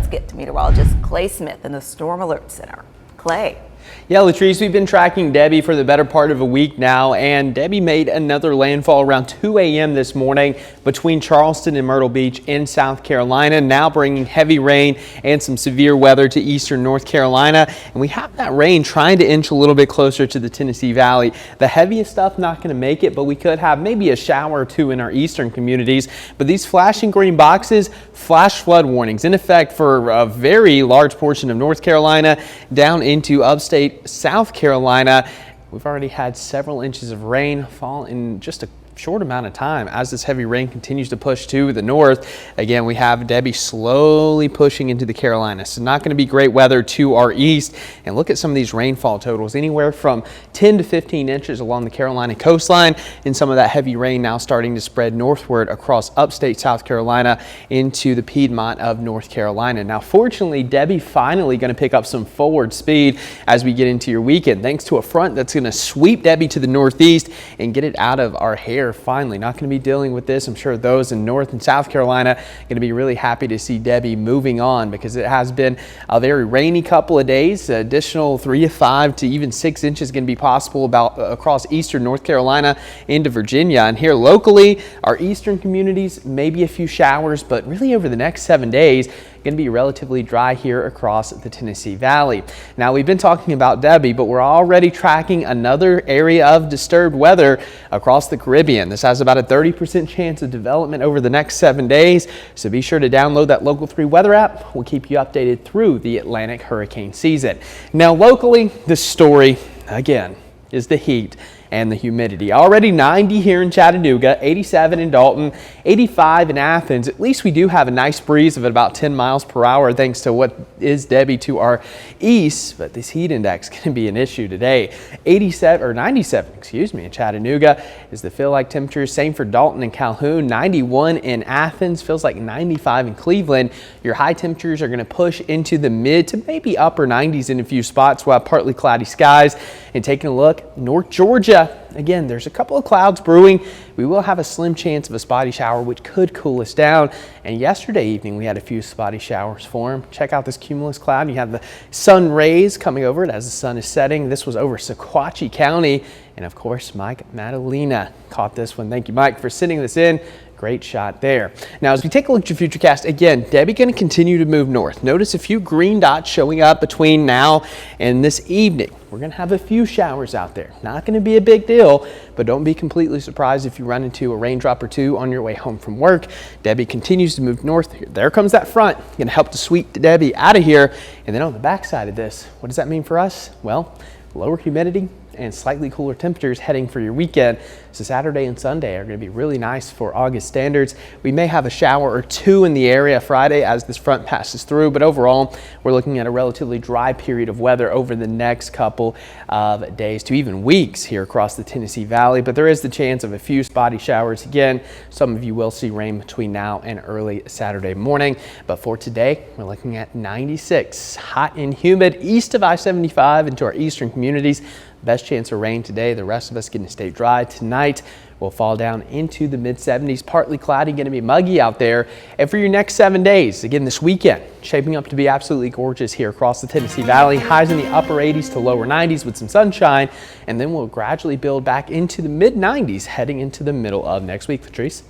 get to meteorologist Clay Smith in the Storm Alert Center. Clay. Yeah, Latrice, we've been tracking Debbie for the better part of a week now, and Debbie made another landfall around 2 a.m. this morning between Charleston and Myrtle Beach in South Carolina, now bringing heavy rain and some severe weather to eastern North Carolina. And we have that rain trying to inch a little bit closer to the Tennessee Valley. The heaviest stuff not going to make it, but we could have maybe a shower or two in our eastern communities. But these flashing green boxes, flash flood warnings in effect for a very large portion of North Carolina down into upstate South Carolina. We've already had several inches of rain fall in just a short amount of time as this heavy rain continues to push to the north. Again, we have Debbie slowly pushing into the Carolinas, so not going to be great weather to our east. And look at some of these rainfall totals, anywhere from 10 to 15 inches along the Carolina coastline, and some of that heavy rain now starting to spread northward across upstate South Carolina into the Piedmont of North Carolina. Now, fortunately, Debbie finally going to pick up some forward speed as we get into your weekend, thanks to a front that's going to sweep Debbie to the northeast and get it out of our hair. Finally, not going to be dealing with this. I'm sure those in North and South Carolina are going to be really happy to see Debbie moving on, because it has been a very rainy couple of days. Additional 3 to 5 to even 6 inches going to be possible across eastern North Carolina into Virginia. And here locally, our eastern communities, maybe a few showers, but really over the next 7 days, going to be relatively dry here across the Tennessee Valley. Now, we've been talking about Debbie, but we're already tracking another area of disturbed weather across the Caribbean. This has about a 30% chance of development over the next 7 days, so be sure to download that Local 3 weather app. We'll keep you updated through the Atlantic hurricane season. Now, locally, the story, again, is the heat and the humidity. Already 90 here in Chattanooga, 87 in Dalton, 85 in Athens. At least we do have a nice breeze of about 10 miles per hour thanks to what is Debbie to our east, but this heat index can be an issue today. 97 in Chattanooga is the feel like temperature. Same for Dalton and Calhoun. 91 in Athens, feels like 95 in Cleveland. Your high temperatures are going to push into the mid to maybe upper 90s in a few spots. We'll have partly cloudy skies. And taking a look, North Georgia, again, there's a couple of clouds brewing. We will have a slim chance of a spotty shower, which could cool us down. And yesterday evening, we had a few spotty showers form. Check out this cumulus cloud. You have the sun rays coming over it as the sun is setting. This was over Sequatchie County. And of course, Mike Madalena caught this one. Thank you, Mike, for sending this in. Great shot there. Now, as we take a look at your futurecast, again, Debbie going to continue to move north. Notice a few green dots showing up between now and this evening. We're going to have a few showers out there. Not going to be a big deal, but don't be completely surprised if you run into a raindrop or two on your way home from work. Debbie continues to move north. There comes that front. Going to help to sweep Debbie out of here. And then on the backside of this, what does that mean for us? Well, lower humidity and slightly cooler temperatures heading for your weekend. So Saturday and Sunday are going to be really nice for August standards. We may have a shower or two in the area Friday as this front passes through, but overall we're looking at a relatively dry period of weather over the next couple of days to even weeks here across the Tennessee Valley. But there is the chance of a few spotty showers. Again, some of you will see rain between now and early Saturday morning. But for today, we're looking at 96, hot and humid east of I-75 into our eastern communities. Best chance of rain today. The rest of us going to stay dry. Tonight will fall down into the mid-70s. Partly cloudy, going to be muggy out there. And for your next 7 days, again this weekend, shaping up to be absolutely gorgeous here across the Tennessee Valley. Highs in the upper 80s to lower 90s with some sunshine. And then we'll gradually build back into the mid-90s heading into the middle of next week. Patrice?